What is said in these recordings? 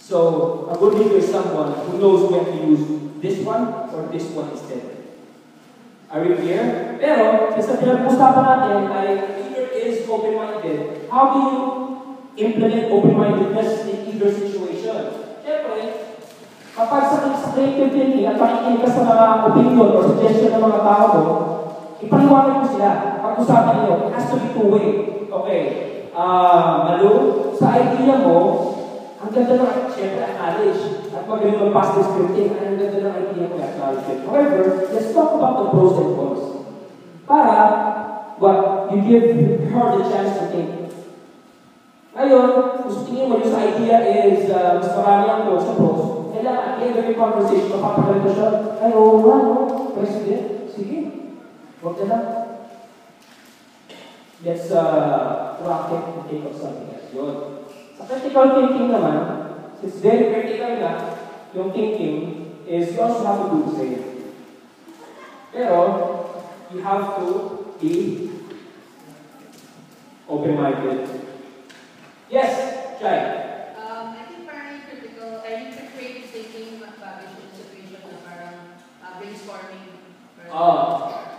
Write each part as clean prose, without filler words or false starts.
So, a good leader is someone who knows when to use this one or this one instead. Are we clear? Pero, sa pinag-usapan natin ay leader is open-minded. How do you implement open-mindedness in either situation? Siyempre, kapag sa creative thinking at pakikinig ka sa mga opinion or suggestion ng mga tao mo, ipaliwanag mo sila. Pag-usapan niyo, it has to be two-way. Okay, Malu, sa idea mo, ang ganda ng, siyempre, acknowledge. At magaling mag-pass this scripting, ang ganda ng idea mo, acknowledge it. However, let's talk about the pros and cons. Para, what, you give her the chance to think. Ngayon, kung tingin mo yung sa idea is, mas marami ang pros sa pros, kailangan at the end of your conversation, mapapagalito siya, ay, oo nga, no, President, sige, huwag na lang. Let's rocket and take up something else. Yun. Sa critical thinking naman, since very critical na, yung thinking is you also have to do the same. Pero, you have to be open-minded. Yes, Jai. I think parang critical, creative thinking, mag-babish in situation na parang brainstorming.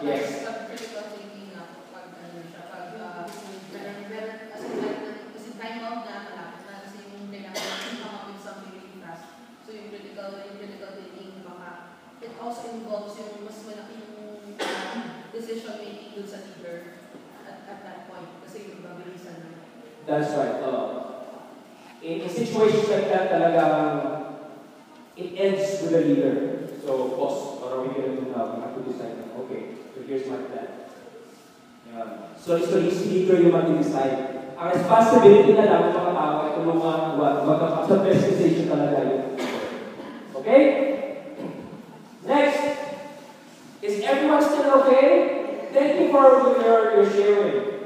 Yes. Critical thinking na pag ano siya, pag kasi time out na, malapit na, kasi yung kailangan come up with something really fast. So yung critical thinking, baka, it also involves yung mas malaki yung decision making dun sa leader at that point, kasi yung mabilisan na. That's right. In situations like that, it ends with the leader. So, boss, what are we going to do now? We have to decide. Okay, so here's my plan. So it's the leader yung mag-decide. Ang responsibility na lang ng mga tao ay tulungan sa presentation talaga yun. Okay? Next, is everyone still okay? Thank you for your sharing.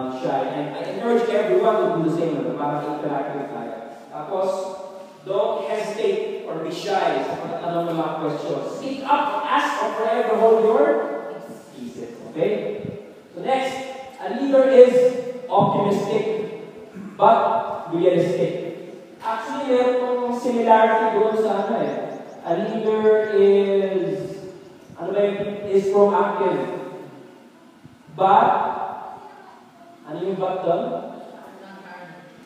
Shy. And I encourage everyone to do the same para interactive tayo. Tapos, don't hesitate or be shy sa pagtatanong ng mga questions. Speak up, ask, or forever hold your pieces. Okay? So next, a leader is optimistic but realistic. Actually, meron pong similarity doon sa ano eh. A leader is proactive. But ano yung but doon?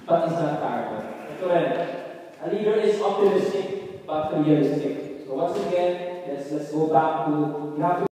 But is not tired. Ito rin. A leader is optimistic but realistic. So once again, let's go back to you have to